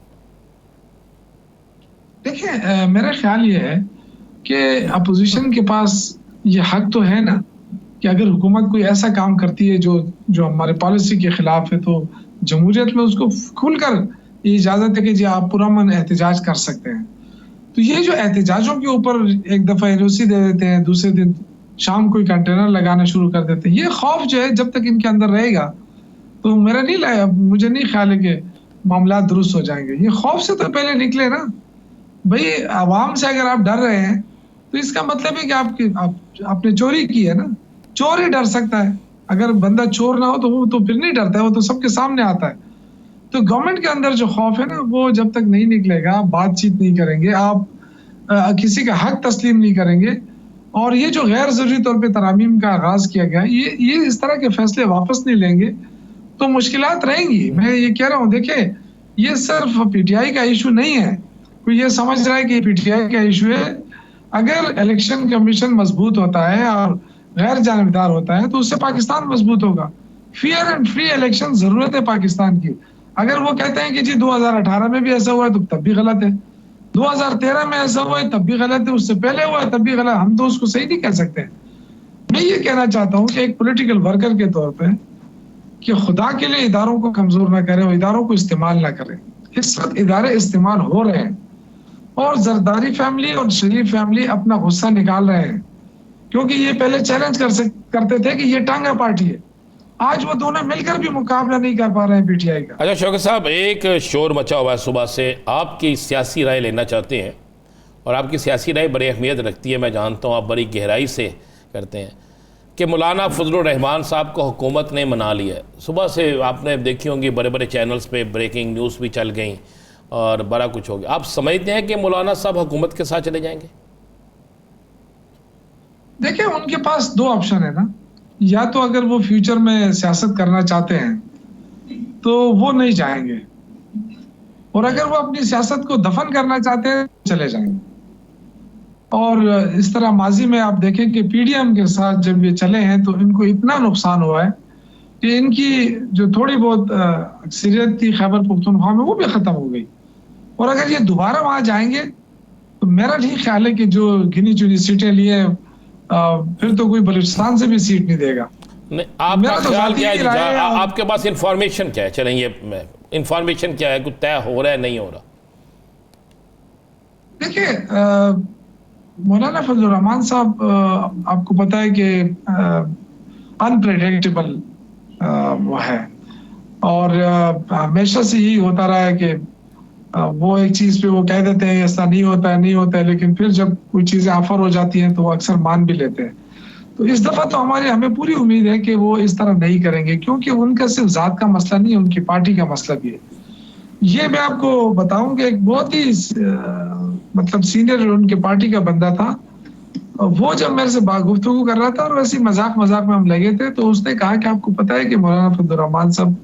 देखिए मेरा ख्याल ये है कि अपोजिशन के पास ये हक तो है ना कि अगर हुकूमत कोई ऐसा काम करती है जो हमारे पॉलिसी के खिलाफ है, तो जमहूरियत में उसको खुलकर ये इजाज़त है कि जी आप पुरअमन एहतजाज कर सकते हैं। तो ये जो एहतजाजों के ऊपर एक दफ़ा एनओसी दे देते हैं, दूसरे दिन शाम कोई कंटेनर लगाना शुरू कर देते हैं, ये खौफ जो है जब तक इनके अंदर रहेगा तो मुझे नहीं ख्याल है कि मामला दुरुस्त हो जाएंगे। ये खौफ से तो पहले निकले ना भाई, आवाम से अगर आप डर रहे हैं तो इसका मतलब है कि आपने चोरी की है ना, चोर ही डर सकता है। अगर बंदा चोर ना हो तो वो तो फिर नहीं डरता है, वो तो सबके सामने आता है। तो गवर्नमेंट के अंदर जो खौफ है ना, वो जब तक नहीं निकलेगा, बातचीत नहीं करेंगे, आप किसी का हक तस्लीम नहीं करेंगे, और ये जो गैर जरूरी तौर पे तरामीम का आगाज किया गया, ये इस तरह के फैसले वापस नहीं लेंगे तो मुश्किलात रहेंगी। मैं ये कह रहा हूँ, देखिए ये सिर्फ पीटीआई का इशू नहीं है, कोई ये समझ रहा है कि पीटीआई का इशू है। अगर इलेक्शन कमीशन मजबूत होता है और गैर जानिबदार होता है तो उससे पाकिस्तान मजबूत होगा। फेयर एंड फ्री इलेक्शन जरूरत है पाकिस्तान की। अगर वो कहते हैं कि जी 2018 में भी ऐसा हुआ है तो तब भी गलत है, 2013 में ऐसा हुआ है तब भी गलत है, उससे पहले हुआ है तब भी गलत, हम तो उसको सही नहीं कह सकते। मैं ये कहना चाहता हूँ कि एक पॉलिटिकल वर्कर के तौर पे कि खुदा के लिए इदारों को कमजोर ना करें और इदारों को इस्तेमाल ना करें। इस वक्त इदारे इस्तेमाल हो रहे हैं और जरदारी फैमिली और शरीफ फैमिली अपना गुस्सा निकाल रहे हैं, क्योंकि ये पहले चैलेंज करते थे कि ये टांगा पार्टी है, आज वो दोनों मिलकर भी मुकाबला नहीं कर पा रहे हैं पीटीआई का। अच्छा शौकत साहब, एक शोर मचा हुआ है सुबह से, आपकी सियासी राय लेना चाहते हैं और आपकी सियासी राय बड़ी अहमियत रखती है, मैं जानता हूँ आप बड़ी गहराई से करते हैं, कि मौलाना फजलुर रहमान साहब को हुकूमत ने मना लिया है। सुबह से आपने देखी होंगी बड़े बड़े चैनल्स पे ब्रेकिंग न्यूज़ भी चल गई और बड़ा कुछ हो गया। आप समझते हैं कि मौलाना साहब हुकूमत के साथ चले जाएंगे? देखिए उनके पास दो ऑप्शन है ना, या तो अगर वो फ्यूचर में सियासत करना चाहते हैं तो वो नहीं जाएंगे, और अगर वो अपनी सियासत को दफन करना चाहते हैं चले जाएंगे। और इस तरह माजी में आप देखें कि पीडीएम के साथ जब ये चले हैं तो इनको इतना नुकसान हुआ है कि इनकी जो थोड़ी बहुत अक्सरियत थी खैबर पुख्तनख्वा में वो भी खत्म हो गई। और अगर ये दोबारा वहां जाएंगे तो मेरा नहीं ख्याल है कि जो गिनी चुनी सीटें लिए फिर तो कोई बलूचिस्तान से भी सीट नहीं देगा। नहीं, आपका ख्याल क्या है? आपके पास इंफॉर्मेशन क्या है? चलें ये इंफॉर्मेशन क्या है, कुछ तय हो रहा है नहीं हो रहा? देखिए मौलाना फजलुर रहमान साहब आपको पता है कि अनप्रेडिक्टेबल वो है, और हमेशा से यही होता रहा है कि वो एक चीज पे वो कह देते हैं ऐसा नहीं होता है, लेकिन फिर जब कोई चीजें ऑफर हो जाती हैं तो वो अक्सर मान भी लेते हैं। तो इस दफा तो हमें पूरी उम्मीद है कि वो इस तरह नहीं करेंगे, क्योंकि उनका सिर्फ जात का मसला नहीं है, उनकी पार्टी का मसला भी है। ये मैं आपको बताऊं कि एक बहुत ही मतलब सीनियर उनके पार्टी का बंदा था, वो जब मेरे से गुफ्तगू कर रहा था और वैसे मजाक में हम लगे थे, तो उसने कहा कि आपको पता है कि मौलाना फजलुर रहमान साहब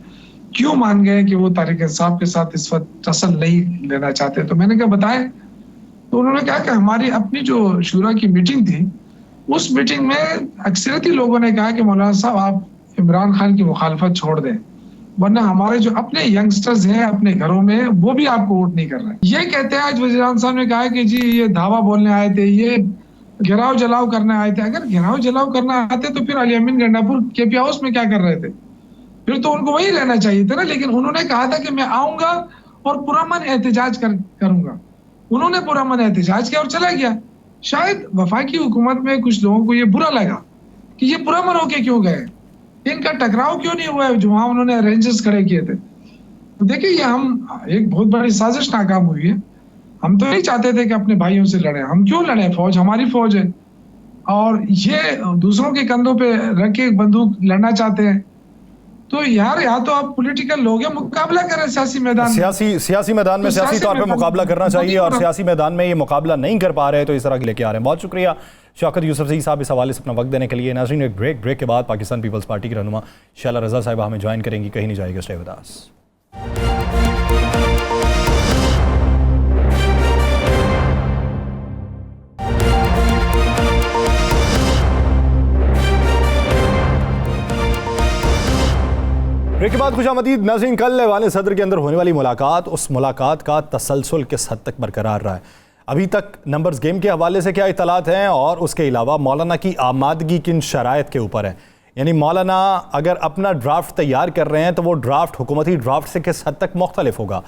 क्यों मान गए कि वो तहरीक इंसाफ के साथ इस वक्त टसल नहीं लेना चाहते? तो मैंने कहा बताएं। तो उन्होंने कहा कि हमारी अपनी जो शूरा की मीटिंग थी, उस मीटिंग में अक्सरियती लोगों ने कहा कि मौलाना साहब आप इमरान खान की मुखालफत छोड़ दें, वरना हमारे जो अपने यंगस्टर्स हैं अपने घरों में वो भी आपको वोट नहीं कर रहे हैं। ये कहते हैं आज वज़ीर साहब ने कहा कि जी ये धावा बोलने आए थे, ये घेराव जलाव करने आए थे। अगर घेराव जलाव करना आते तो फिर अली अमीन गंडापुर केपी हाउस में क्या कर रहे थे? फिर तो उनको वही रहना चाहिए था ना। लेकिन उन्होंने कहा था कि मैं आऊंगा और पुरअमन एहतजाज करूंगा। उन्होंने पुरअमन एहतजाज किया और चला गया। शायद वफाकी हुकूमत में कुछ लोगों को ये बुरा लगा कि ये पुरअमन होके क्यों गए, इनका टकराव क्यों नहीं हुआ है जो वहां उन्होंने अरेंजेस खड़े किए थे। तो देखिए ये हम एक बहुत बड़ी साजिश नाकाम हुई है। हम तो नहीं चाहते थे कि अपने भाइयों से लड़े, हम क्यों लड़े, फौज हमारी फौज है। और ये दूसरों के कंधों पे रख के बंदूक लड़ना चाहते हैं। तो यार, या तो आप पॉलिटिकल लोग हैं, मुकाबला करें सियासी मैदान में। सियासी मैदान में सियासी तौर पे मुकाबला करना चाहिए, और सियासी मैदान में ये मुकाबला नहीं कर पा रहे तो इस तरह की लेके आ रहे हैं। बहुत शुक्रिया शौकत यूसुफजई साहब इस हवाले से अपना वक्त देने के लिए। नाज़रीन, एक ब्रेक के बाद पाकिस्तान पीपल्स पार्टी की रहनुमा शैला रज़ा साहिबा हमें ज्वाइन करेंगी, कहीं नहीं जाएगी, स्टे विद अस। ब्रेक के बाद खुशामदीद। नाज़रीन, कल ऐवान सदर के अंदर होने वाली मुलाकात, उस मुलाकात का तसलसल किस हद तक बरकरार रहा है, अभी तक नंबर्स गेम के हवाले से क्या इतलात हैं, और उसके अलावा मौलाना की आमादगी किन शराइत के ऊपर है। यानी मौलाना अगर अपना ड्राफ्ट तैयार कर रहे हैं तो वो ड्राफ्ट हुकूमती ड्राफ्ट से किस हद तक मुख्तलिफ होगा।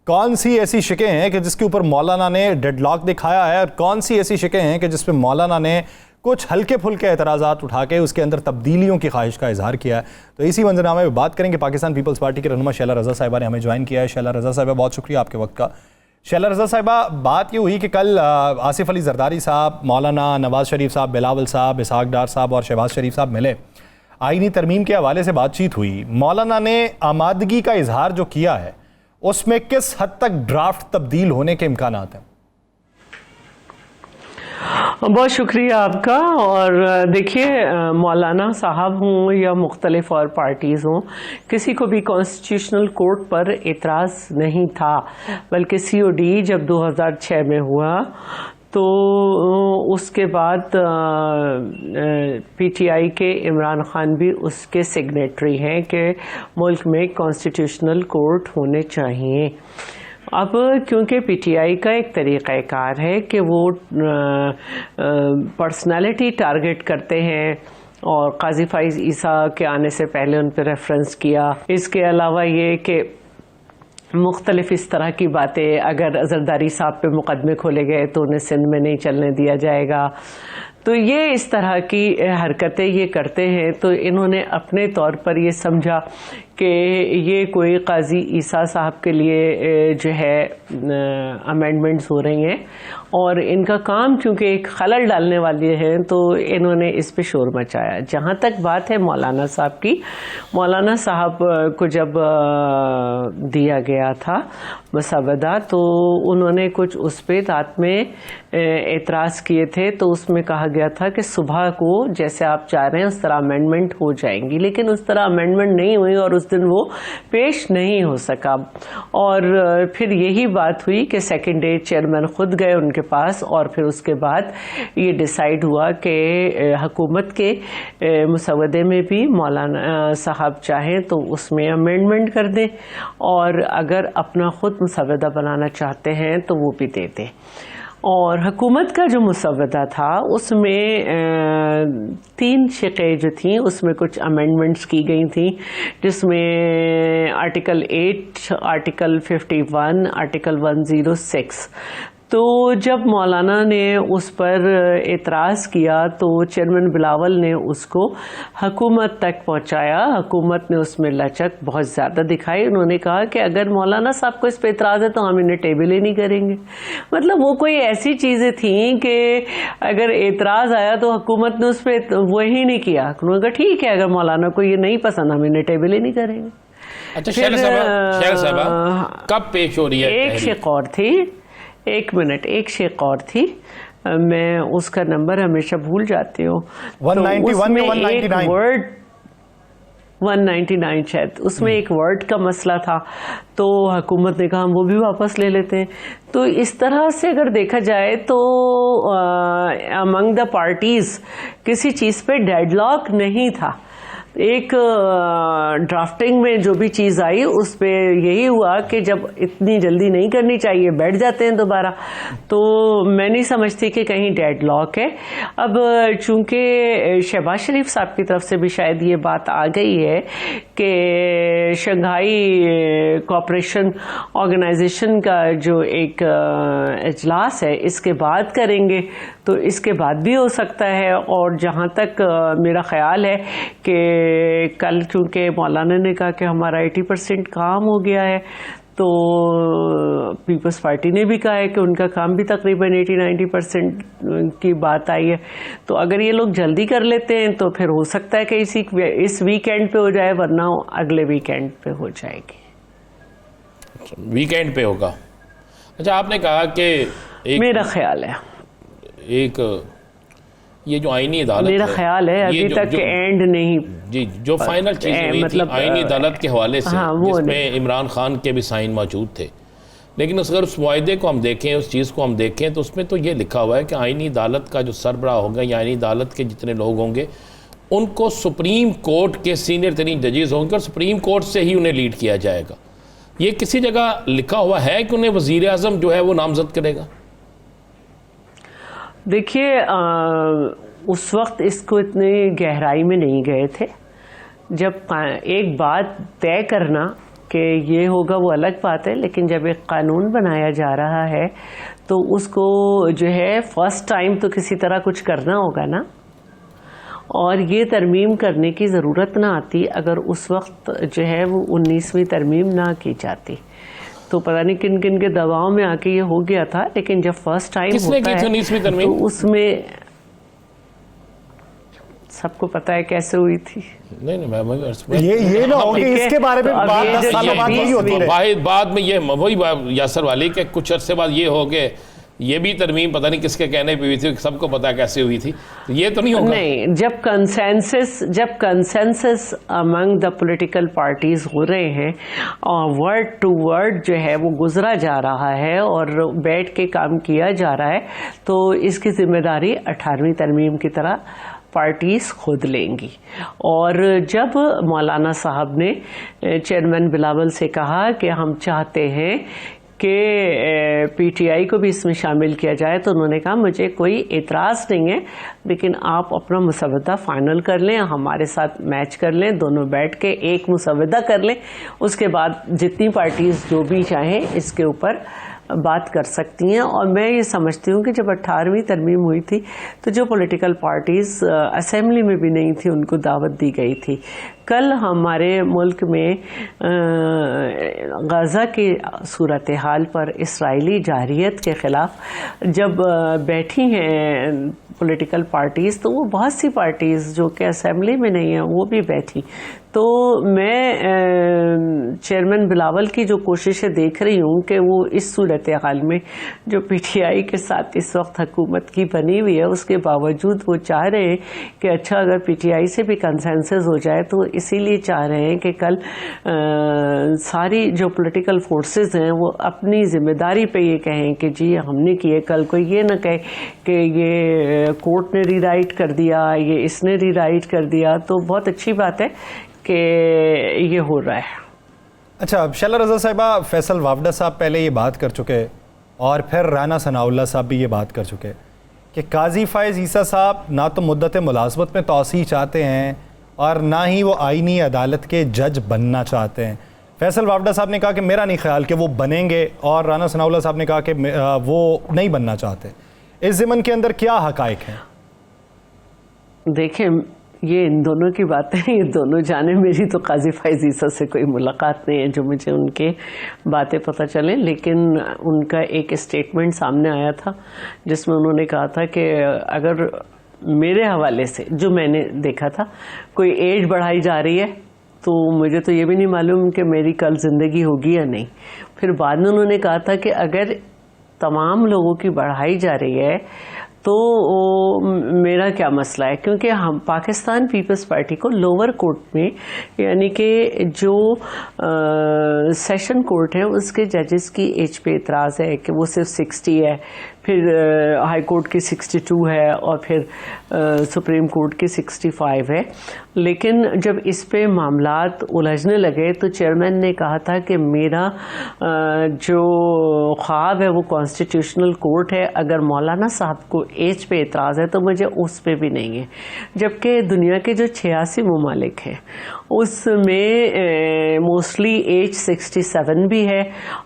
कौन सी ऐसी शिकें हैं कि जिसके ऊपर मौलाना ने डेडलॉक दिखाया है, और कौन सी ऐसी शिकें हैं कि जिस पर मौलाना ने कुछ हल्के फुल्के एतराज़ात उठा के उसके अंदर तब्दीलियों की ख्वाहिश का इजहार किया है। तो इसी मंजरनामे में बात करेंगे। पाकिस्तान पीपल्स पार्टी के रहनुमा शैला रज़ा साहिबा ने हमें ज्वाइन किया है। शैला रज़ा साहिबा, बहुत शुक्रिया आपके वक्त का। शैला रज़ा साहिबा, बात ये हुई कि कल आसिफ अली जरदारी साहब, मौलाना नवाज़ शरीफ साहब, बिलावल साहब, इसहाक डार साहब और शहबाज शरीफ साहब मिले, आईनी तरमीम के हवाले से बातचीत हुई। मौलाना ने आमादगी का इजहार जो किया है उसमें किस हद तक ड्राफ्ट तब्दील होने के इम्कानात हैं? बहुत शुक्रिया आपका। और देखिए, मौलाना साहब हों या मुख्तलिफ और पार्टीज़ हों, किसी को भी कॉन्स्टिट्यूशनल कोर्ट पर एतराज़ नहीं था, बल्कि COD जब 2006 में हुआ तो उसके बाद PTI के इमरान खान भी उसके सिग्नेटरी हैं कि मुल्क में कॉन्स्टिट्यूशनल कोर्ट होने चाहिए। अब क्योंकि PTI का एक तरीक़ाकार है कि वो पर्सनालिटी टारगेट करते हैं, और काजी फाइज ईसा के आने से पहले उन पर रेफरेंस किया। इसके अलावा ये कि मुख्तलिफ इस तरह की बातें, अगर जरदारी साहब पे मुकदमे खोले गए तो उन्हें सिंध में नहीं चलने दिया जाएगा। तो ये इस तरह की हरकतें ये करते हैं। तो इन्होंने अपने तौर पर ये समझा कि ये कोई काजी ईसा साहब के लिए जो है अमेंडमेंट्स हो रही हैं, और इनका काम चूँकि एक खलल डालने वाले हैं तो इन्होंने इस पे शोर मचाया। जहाँ तक बात है मौलाना साहब की, मौलाना साहब को जब दिया गया था मसवदा तो उन्होंने कुछ उस पे रात में एतराज़ किए थे। तो उसमें कहा गया था कि सुबह को जैसे आप चाह रहे हैं उस तरह अमेंडमेंट हो जाएंगी, लेकिन उस तरह अमेंडमेंट नहीं हुई और उस दिन वो पेश नहीं हो सका। और फिर यही बात हुई कि सेकेंड डे चेयरमैन खुद गए उनके पास, और फिर उसके बाद ये डिसाइड हुआ कि हुकूमत के मुसवदे में भी मौलाना साहब चाहें तो उसमें अमेंडमेंट कर दें, और अगर अपना खुद मुसवदा बनाना चाहते हैं तो वो भी दे दें। और हुकूमत का जो मुसवदा था उसमें 3 शिक़ें जो थीं उसमें कुछ अमेंडमेंट्स की गई थी, जिसमें आर्टिकल 8, आर्टिकल 51, आर्टिकल 106। तो जब मौलाना ने उस पर एतराज़ किया तो चेयरमैन बिलावल ने उसको हुकूमत तक पहुंचाया। हुकूमत ने उसमें लचक बहुत ज़्यादा दिखाई। उन्होंने कहा कि अगर मौलाना साहब को इस पर एतराज़ है तो हम इन्हें टेबल ही नहीं करेंगे। मतलब वो कोई ऐसी चीज़ें थीं कि अगर एतराज़ आया तो हुकूमत ने उस पर वही नहीं किया। उन्होंने कहा ठीक है, अगर मौलाना को ये नहीं पसंद हम इन्हें टेबल ही नहीं करेंगे। अच्छा शैला साहबा, कब पेश हो रही है? एक शिक और थी, एक मिनट, एक शेख और थी, मैं उसका नंबर हमेशा भूल जाती हूँ। 191 वर्ड 199 शायद, उसमें एक वर्ड का मसला था तो हुकूमत ने कहा हम वो भी वापस ले लेते हैं। तो इस तरह से अगर देखा जाए तो अमंग द पार्टीज किसी चीज़ पे डेडलॉक नहीं था। एक ड्राफ्टिंग में जो भी चीज़ आई उस पे यही हुआ कि जब इतनी जल्दी नहीं करनी चाहिए बैठ जाते हैं दोबारा। तो मैं नहीं समझती कि कहीं डेडलॉक है। अब चूंकि शहबाज शरीफ साहब की तरफ से भी शायद ये बात आ गई है कि शंघाई कोऑपरेशन ऑर्गेनाइजेशन का जो एक इजलास है इसके बाद करेंगे, तो इसके बाद भी हो सकता है। और जहाँ तक मेरा ख्याल है कि कल चूँकि मौलाना ने कहा कि हमारा 80% काम हो गया है, तो पीपल्स पार्टी ने भी कहा है कि उनका काम भी तकरीबन 80-90% की बात आई है। तो अगर ये लोग जल्दी कर लेते हैं तो फिर हो सकता है कि इस वीकेंड पे हो जाए, वरना अगले वीकेंड पे हो जाएगी। वीकेंड पे होगा। अच्छा, आपने कहा कि मेरा ख्याल है ये जो आईनी अदालत मेरा ख्याल है अभी तक एंड नहीं, जी, जो फाइनल चीज़ हुई मतलब थी आईनी अदालत के हवाले से, हाँ, जिसमें इमरान खान के भी साइन मौजूद थे, लेकिन अगर उस मुआहदे को हम देखें, उस चीज़ को हम देखें, तो उसमें तो ये लिखा हुआ है कि आईनी अदालत का जो सरबराह होगा या आईनी अदालत के जितने लोग होंगे उनको सुप्रीम कोर्ट के सीनियर तरीन जजेस होंगे और सुप्रीम कोर्ट से ही उन्हें लीड किया जाएगा। ये किसी जगह लिखा हुआ है कि उन्हें वज़ीर आज़म जो है वो नामजद करेगा? देखिए, उस वक्त इसको इतने गहराई में नहीं गए थे। जब एक बात तय करना कि ये होगा वो अलग बात है, लेकिन जब एक कानून बनाया जा रहा है तो उसको जो है फर्स्ट टाइम तो किसी तरह कुछ करना होगा ना, और ये तरमीम करने की ज़रूरत ना आती अगर उस वक्त जो है वो 19वीं तरमीम ना की जाती। तो पता नहीं किन किन के दबाव में आके ये हो गया था, लेकिन जब फर्स्ट टाइम किसने की थी 19वीं तरमीम? तो उसमें सबको पता है कैसे हुई थी। नहीं, ये ना हो कि इसके बारे में बात 10 साल बाद नहीं होती है। बाद में ये वही यासर वाली के कुछ अरसे बाद ये हो गए, ये भी तरमीम पता नहीं किसके कहने पे हुई थी, सबको पता कैसे हुई थी, तो ये तो नहीं होगा। नहीं, जब consensus among the political parties हो रहे हैं और वर्ड टू वर्ड जो है वो गुजरा जा रहा है और बैठ के काम किया जा रहा है, तो इसकी जिम्मेदारी 18वीं तरमीम की तरह पार्टीज खुद लेंगी। और जब मौलाना साहब ने चेयरमैन बिलावल से कहा कि हम चाहते हैं कि पीटीआई को भी इसमें शामिल किया जाए, तो उन्होंने कहा मुझे कोई एतराज़ नहीं है, लेकिन आप अपना मुसवदा फाइनल कर लें, हमारे साथ मैच कर लें, दोनों बैठ के एक मुसवदा कर लें, उसके बाद जितनी पार्टीज जो भी चाहें इसके ऊपर बात कर सकती हैं। और मैं ये समझती हूँ कि जब 18वीं तरमीम हुई थी तो जो पॉलिटिकल पार्टीज असेंबली में भी नहीं थी उनको दावत दी गई थी। कल हमारे मुल्क में गाज़ा की सूरत हाल पर इसराइली जारहियत के ख़िलाफ़ जब बैठी हैं पॉलिटिकल पार्टीज़, तो वो बहुत सी पार्टीज़ जो कि असेंबली में नहीं है वो भी बैठी। तो मैं चेयरमैन बिलावल की जो कोशिशें देख रही हूँ कि वो इस सूरत हाल में जो पीटीआई के साथ इस वक्त हुकूमत की बनी हुई है, उसके बावजूद वो चाह रहे हैं कि अच्छा अगर पीटीआई से भी कंसेंसस हो जाए, तो इसीलिए चाह रहे हैं कि कल सारी जो पॉलिटिकल फोर्सेस हैं वो अपनी जिम्मेदारी पे ये कहें कि जी हमने किए, कल कोई ये ना कहे कि ये कोर्ट ने रीराइट कर दिया, ये इसने रीराइट कर दिया। तो बहुत अच्छी बात है कि ये हो रहा है। अच्छा, शैला रज़ा साहिबा, फैसल वावडा साहब पहले ये बात कर चुके और फिर राना सनाउल्लाह साहब भी ये बात कर चुके कि काजी फ़ाइज़ ईसा साहब ना तो मुद्दत मुलाज़मत में तौसीह चाहते हैं और ना ही वो आईनी अदालत के जज बनना चाहते हैं। फैसल वावडा साहब ने कहा कि मेरा नहीं ख्याल कि वो बनेंगे, और राना सनाउल्लाह साहब ने कहा कि वो नहीं बनना चाहते। इस ज़िमन के अंदर क्या हक़ाइक़ हैं? देखें, ये इन दोनों की बातें, ये दोनों जाने, मेरी तो काजी फ़ाइज़ ईसा से कोई मुलाकात नहीं है जो मुझे उनके बातें पता चलें, लेकिन उनका एक स्टेटमेंट सामने आया था जिसमें उन्होंने कहा था कि अगर मेरे हवाले से जो मैंने देखा था कोई एज बढ़ाई जा रही है तो मुझे तो ये भी नहीं मालूम कि मेरी कल ज़िंदगी होगी या नहीं। फिर बाद में उन्होंने कहा था कि अगर तमाम लोगों की बढ़ाई जा रही है तो मेरा क्या मसला है, क्योंकि हम पाकिस्तान पीपल्स पार्टी को लोअर कोर्ट में, यानी कि जो सेशन कोर्ट है उसके जजेस की एज पे एतराज़ है कि वो सिर्फ 60 है, फिर हाई कोर्ट की 62 है और फिर सुप्रीम कोर्ट की 65 है। लेकिन जब इस पे मामलात उलझने लगे तो चेयरमैन ने कहा था कि मेरा जो ख्वाब है वो कॉन्स्टिट्यूशनल कोर्ट है, अगर मौलाना साहब को एज पे एतराज़ है तो मुझे उस पे भी नहीं है। जबकि दुनिया के जो 86 ममालिक हैं उसमें मोस्टली एज 67 भी है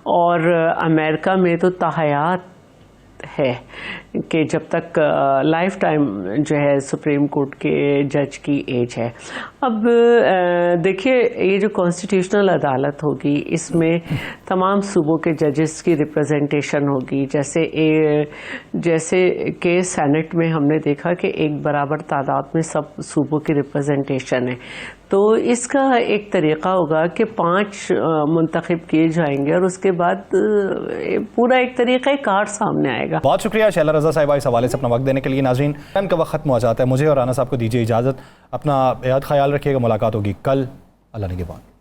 और अमेरिका में तो ताहयात है। कि जब तक लाइफ टाइम जो है सुप्रीम कोर्ट के जज की एज है। अब देखिए, ये जो कॉन्स्टिट्यूशनल अदालत होगी इसमें तमाम सूबों के जजेस की रिप्रेजेंटेशन होगी। जैसे कि सेनेट में हमने देखा कि एक बराबर तादाद में सब सूबों की रिप्रेजेंटेशन है, तो इसका एक तरीका होगा कि 5 मुंतखब किए जाएंगे और उसके बाद पूरा एक तरीक़ा कार सामने आएगा। बहुत शुक्रिया शैला रज़ा साहिबा इस हवाले से अपना वक्त देने के लिए। नाज़रीन, टाइम का वक्त खत्म हो जाता है, मुझे और राना साहब को दीजिए इजाज़त। अपना बेहद ख्याल रखिएगा, मुलाकात होगी कल। अल्लाह निगहबान।